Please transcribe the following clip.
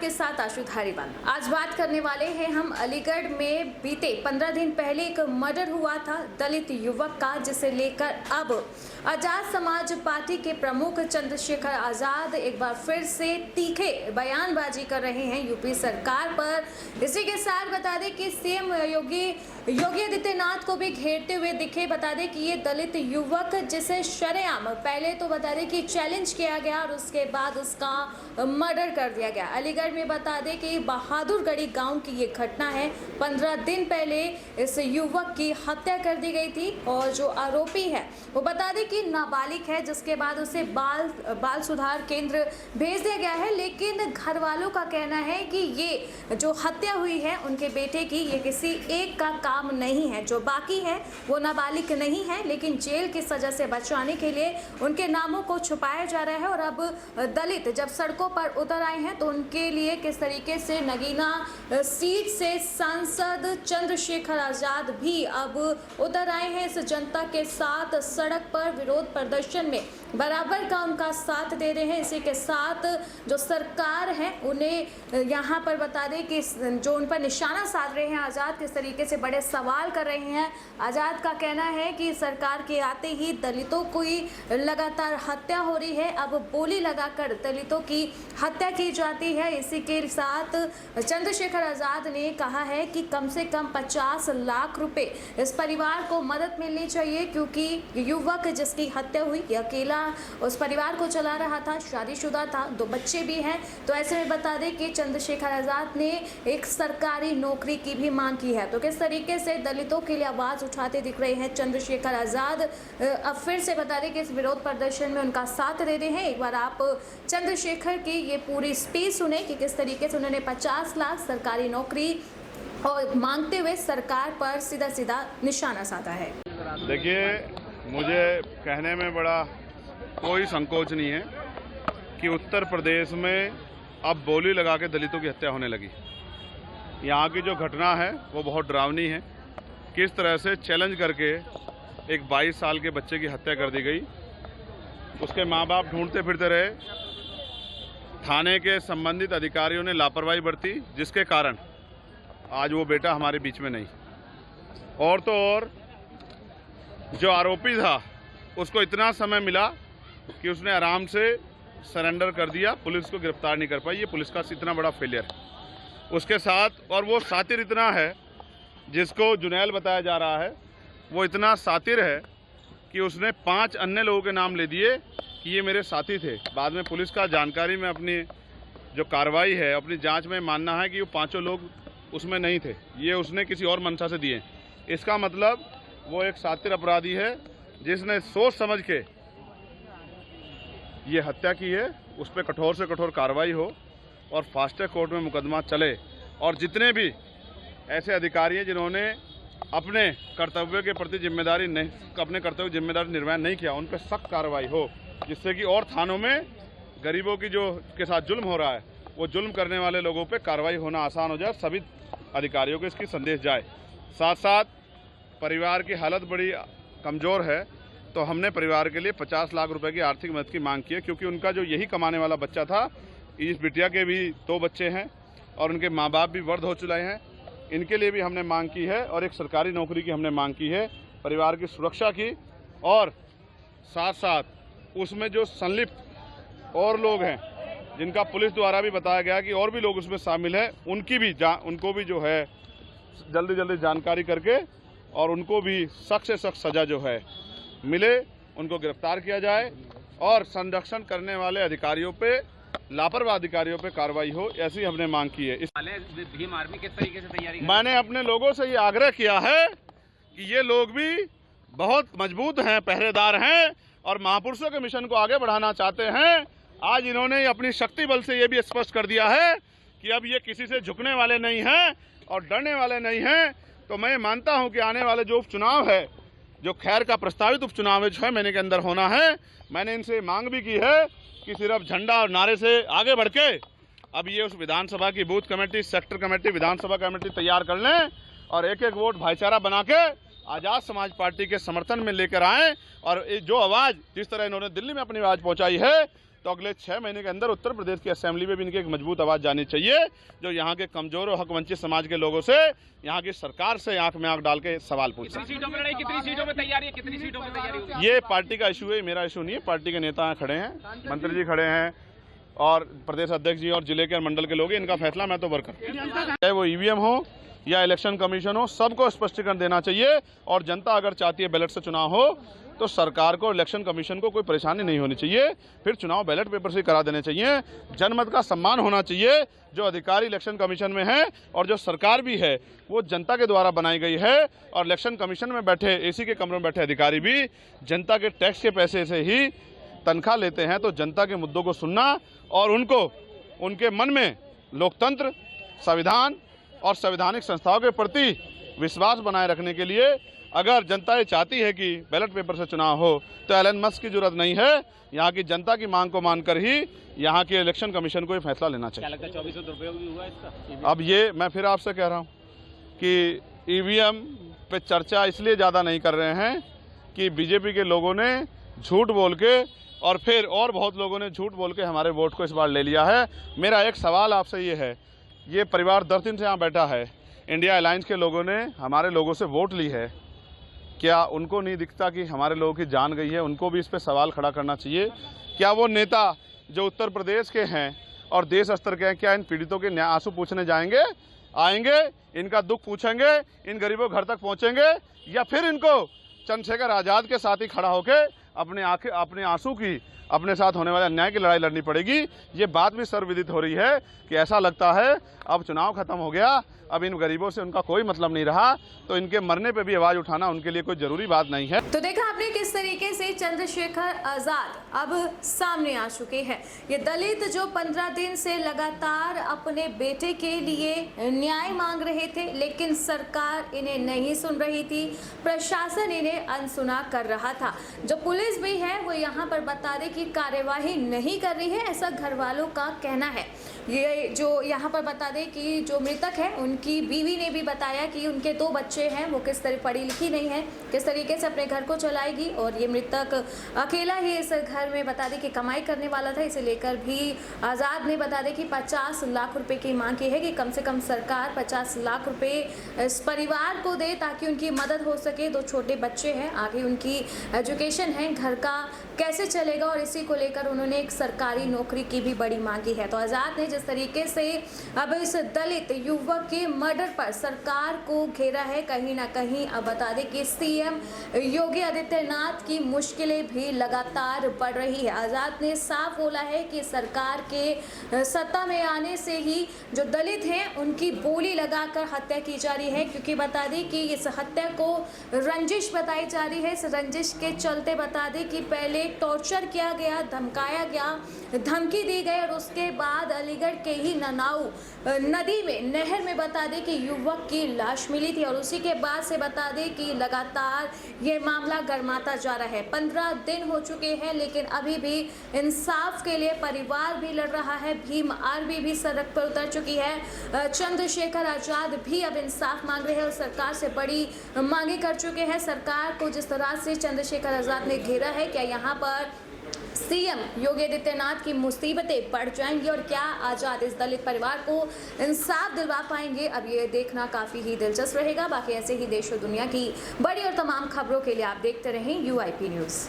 आपके साथ आशु धारीवाल। आज बात करने वाले हैं हम अलीगढ़ में बीते 15 दिन पहले एक मर्डर हुआ था दलित युवक का, जिसे लेकर अब आजाद समाज पार्टी के प्रमुख चंद्रशेखर आजाद एक बार फिर से तीखे बयानबाजी कर रहे हैं यूपी सरकार पर। इसी के साथ बता दें कि सीएम योगी आदित्यनाथ को भी घेरते हुए दिखे। बता दें कि ये दलित युवक जिसे शरेआम पहले तो बता दें कि चैलेंज किया गया और उसके बाद उसका मर्डर कर दिया गया। अलीगढ़ में बता दें कि बहादुरगढ़ी गांव की ये घटना है। 15 दिन पहले इस युवक की हत्या कर दी गई थी और जो आरोपी है वो बता दें कि नाबालिग है, जिसके बाद उसे बाल सुधार केंद्र भेज दिया गया है। लेकिन घर वालों का कहना है कि ये जो हत्या हुई है उनके बेटे की, ये किसी एक का काम नहीं है। जो बाकी है वो नाबालिग नहीं है, लेकिन जेल की सजा से बचाने के लिए उनके नामों को छुपाया जा रहा है। और अब दलित जब सड़कों पर उतर आए हैं तो उनके लिए किस तरीके से नगीना सीट से सांसद चंद्रशेखर आजाद भी अब उतर आए हैं इस जनता के साथ सड़क पर विरोध प्रदर्शन में बराबर का उनका साथ दे रहे हैं। इसी के साथ जो सरकार है उन्हें यहाँ पर बता दें कि जो उन पर निशाना साध रहे हैं आजाद, किस तरीके से बड़े सवाल कर रहे हैं। आजाद का कहना है कि सरकार के आते ही दलितों की लगातार हत्या हो रही है, अब बोली लगाकर दलितों की हत्या की जाती है। इसी के साथ चंद्रशेखर आजाद ने कहा है कि कम से कम 50 लाख रुपए इस परिवार को मदद मिलनी चाहिए, क्योंकि युवक जिसकी हत्या हुई अकेला उस परिवार को चला रहा था, शादीशुदा था, 2 बच्चे भी हैं। तो ऐसे में बता दें कि चंद्रशेखर आजाद ने एक सरकारी नौकरी की भी मांग की है। तो किस तरीके से दलितों के लिए आवाज उठाते दिख रहे हैं चंद्रशेखर आजाद। अब फिर से बता दें कि इस विरोध प्रदर्शन में उनका साथ दे रहे हैं। एक बार आप चंद्रशेखर की ये पूरी स्पीच सुने कि किस तरीके से उन्होंने 50 लाख सरकारी नौकरी और मांगते हुए सरकार पर सीधा सीधा निशाना साधा है। देखिए, मुझे कहने में बड़ा कोई संकोच नहीं है कि उत्तर प्रदेश में अब बोली लगा के दलितों की हत्या होने लगी। यहाँ की जो घटना है वो बहुत डरावनी है। किस तरह से चैलेंज करके एक 22 साल के बच्चे की हत्या कर दी गई। उसके माँ बाप ढूंढते फिरते रहे, थाने के संबंधित अधिकारियों ने लापरवाही बरती, जिसके कारण आज वो बेटा हमारे बीच में नहीं। और तो और जो आरोपी था उसको इतना समय मिला कि उसने आराम से सरेंडर कर दिया, पुलिस को गिरफ्तार नहीं कर पाई। ये पुलिस का इतना बड़ा फेलियर है। उसके साथ और वो सातिर इतना है, जिसको जुनैल बताया जा रहा है, वो इतना सातिर है कि उसने 5 अन्य लोगों के नाम ले दिए कि ये मेरे साथी थे। बाद में पुलिस का जानकारी में अपनी जो कार्रवाई है, अपनी जांच में मानना है कि वो 5 लोग उसमें नहीं थे, ये उसने किसी और मंशा से दिए। इसका मतलब वो एक सातिर अपराधी है जिसने सोच समझ के ये हत्या की है। उस पर कठोर से कठोर कार्रवाई हो और फास्ट ट्रैक कोर्ट में मुकदमा चले, और जितने भी ऐसे अधिकारी हैं जिन्होंने अपने कर्तव्य के प्रति अपने कर्तव्य जिम्मेदारी निर्वहन नहीं किया, उन पर सख्त कार्रवाई हो, जिससे कि और थानों में गरीबों की जो के साथ जुल्म हो रहा है, वो जुल्म करने वाले लोगों पे कार्रवाई होना आसान हो जाए, सभी अधिकारियों को इसकी संदेश जाए। साथ साथ परिवार की हालत बड़ी कमज़ोर है, तो हमने परिवार के लिए 50 लाख रुपए की आर्थिक मदद की मांग की है, क्योंकि उनका जो यही कमाने वाला बच्चा था, इस बिटिया के भी 2 बच्चे हैं और उनके माँ बाप भी वृद्ध हो चुके हैं। इनके लिए भी हमने मांग की है और एक सरकारी नौकरी की हमने मांग की है, परिवार की सुरक्षा की, और साथ साथ उसमें जो संलिप्त और लोग हैं जिनका पुलिस द्वारा भी बताया गया कि और भी लोग उसमें शामिल हैं, उनको भी जो है जल्दी जानकारी करके और उनको भी सख्त से सख्त सजा जो है मिले, उनको गिरफ्तार किया जाए और संरक्षण करने वाले अधिकारियों पे, लापरवाह अधिकारियों पे कार्रवाई हो, ऐसी हमने मांग की है। भीम आर्मी किस तरीके से तैयारी मैंने अपने लोगों से ये आग्रह किया है कि ये लोग भी बहुत मजबूत हैं, पहरेदार हैं और महापुरुषों के मिशन को आगे बढ़ाना चाहते हैं। आज इन्होंने अपनी शक्ति बल से ये भी स्पष्ट कर दिया है कि अब ये किसी से झुकने वाले नहीं हैं और डरने वाले नहीं हैं। तो मैं मानता हूं कि आने वाले जो उपचुनाव है, जो खैर का प्रस्तावित उपचुनाव है 6 महीने के अंदर होना है, मैंने इनसे मांग भी की है कि सिर्फ झंडा और नारे से आगे बढ़ के अब ये उस विधानसभा की बूथ कमेटी, सेक्टर कमेटी, विधानसभा कमेटी तैयार कर लें और एक एक वोट भाईचारा बना के आजाद समाज पार्टी के समर्थन में लेकर आएं। और जो आवाज़ जिस तरह इन्होंने दिल्ली में अपनी आवाज़ पहुंचाई है, तो अगले 6 महीने के अंदर उत्तर प्रदेश की असेंबली में भी इनकी एक मजबूत आवाज़ जानी चाहिए, जो यहाँ के कमजोर और हक वंचित समाज के लोगों से, यहाँ की सरकार से आंख में आंख डाल के सवाल पूछ कितनी सीटों पर लड़ाई, कितनी सीटों पर तैयारी है, कितनी सीटों पर तैयारी होगी? ये पार्टी का इशू है, मेरा इशू नहीं है। पार्टी के नेता खड़े हैं, मंत्री जी खड़े हैं और प्रदेश अध्यक्ष जी और जिले के और मंडल के लोग, इनका फैसला मैं तो वर्कर, चाहे वो ईवीएम हो या इलेक्शन कमीशन हो, सबको स्पष्टीकरण देना चाहिए। और जनता अगर चाहती है बैलेट से चुनाव हो तो सरकार को, इलेक्शन कमीशन को कोई परेशानी नहीं होनी चाहिए, फिर चुनाव बैलेट पेपर से करा देने चाहिए। जनमत का सम्मान होना चाहिए। जो अधिकारी इलेक्शन कमीशन में है और जो सरकार भी है वो जनता के द्वारा बनाई गई है, और इलेक्शन कमीशन में बैठे, एसी के कमरे में बैठे अधिकारी भी जनता के टैक्स के पैसे से ही तनख्वाह लेते हैं। तो जनता के मुद्दों को सुनना और उनको, उनके मन में लोकतंत्र, संविधान और संवैधानिक संस्थाओं के प्रति विश्वास बनाए रखने के लिए अगर जनता ये चाहती है कि बैलेट पेपर से चुनाव हो तो एलन मस्क की जरूरत नहीं है। यहाँ की जनता की मांग को मानकर ही यहाँ के इलेक्शन कमीशन को ये फैसला लेना चाहिए। क्या लगता है 2400 दुरुपयोग भी हुआ इसका? अब ये मैं फिर आपसे कह रहा हूँ कि ईवीएम पे चर्चा इसलिए ज़्यादा नहीं कर रहे हैं कि बीजेपी के लोगों ने झूठ बोल के और फिर और बहुत लोगों ने झूठ बोल के हमारे वोट को इस बार ले लिया है। मेरा एक सवाल आपसे ये है, ये परिवार 10 दिन से यहाँ बैठा है, इंडिया अलायंस के लोगों ने हमारे लोगों से वोट ली है, क्या उनको नहीं दिखता कि हमारे लोगों की जान गई है? उनको भी इस पे सवाल खड़ा करना चाहिए। क्या वो नेता जो उत्तर प्रदेश के हैं और देश स्तर के हैं, क्या इन पीड़ितों के न्याय आंसू पूछने जाएंगे, आएंगे, इनका दुख पूछेंगे, इन गरीबों घर तक पहुंचेंगे, या फिर इनको चंद्रशेखर आज़ाद के साथ ही खड़ा होकर अपने आंसू की, अपने साथ होने वाले अन्याय की लड़ाई लड़नी पड़ेगी? ये बात भी सर्वविदित हो रही है कि ऐसा लगता है अब चुनाव खत्म हो गया, अब इन गरीबों से उनका कोई मतलब नहीं रहा, तो इनके मरने पे भी आवाज उठाना उनके लिए कोई जरूरी बात नहीं है। तो देखा आपने किस तरीके से चंद्रशेखर आजाद अब सामने आ चुके हैं। ये दलित जो 15 दिन से लगातार अपने बेटे के लिए न्याय मांग रहे थे, लेकिन सरकार इन्हें नहीं सुन रही थी, प्रशासन इन्हें अनसुना कर रहा था। जो पुलिस भी है वो यहाँ पर बता दे कि कार्यवाही नहीं कर रही है, ऐसा घर वालों का कहना है। ये जो यहाँ पर बता दें कि जो मृतक है उनकी बीवी ने भी बताया कि उनके 2 बच्चे हैं, वो किस तरह पढ़ी लिखी नहीं है, किस तरीके से अपने घर को चलाएगी, और ये मृतक अकेला ही इस घर में बता दें कि कमाई करने वाला था। इसे लेकर भी आज़ाद ने बता दें कि 50 लाख रुपए की मांग की है कि कम से कम सरकार 50 लाख रुपए इस परिवार को दे ताकि उनकी मदद हो सके। 2 छोटे बच्चे हैं, आगे उनकी एजुकेशन है, घर का कैसे चलेगा, और इसी को लेकर उन्होंने एक सरकारी नौकरी की भी बड़ी मांगी है। तो आज़ाद ने जिस तरीके से अब इस दलित युवक के मर्डर पर सरकार को घेरा है, कहीं ना कहीं अब बता दें कि सीएम योगी आदित्यनाथ की मुश्किलें भी लगातार बढ़ रही है। आज़ाद ने साफ बोला है कि सरकार के सत्ता में आने से ही जो दलित हैं उनकी बोली लगाकर हत्या की जा रही है, क्योंकि बता दें कि इस हत्या को रंजिश बताई जा रही है। इस रंजिश के चलते बता दें कि पहले टॉर्चर किया गया, धमकाया गया, धमकी दी गई, और उसके बाद अलीगढ़ के ही ननाऊ नदी में, नहर में बता दें कि युवक की लाश मिली थी, और उसी के बाद से बता दें कि लगातार ये मामला गरमाता जा रहा है। 15 दिन हो चुके हैं, लेकिन अभी भी इंसाफ के लिए परिवार भी लड़ रहा है। भीम आर्मी भी सड़क पर उतर चुकी है। चंद्रशेखर आजाद भी अब इंसाफ मांग रहे हैं और सरकार से बड़ी मांगे कर चुके हैं। सरकार को जिस तरह से चंद्रशेखर आजाद ने घेरा है, क्या यहाँ पर सीएम योगी आदित्यनाथ की मुसीबतें बढ़ जाएंगी, और क्या आजाद इस दलित परिवार को इंसाफ दिलवा पाएंगे? अब ये देखना काफी ही दिलचस्प रहेगा। बाकी ऐसे ही देश और दुनिया की बड़ी और तमाम खबरों के लिए आप देखते रहें UIP न्यूज़।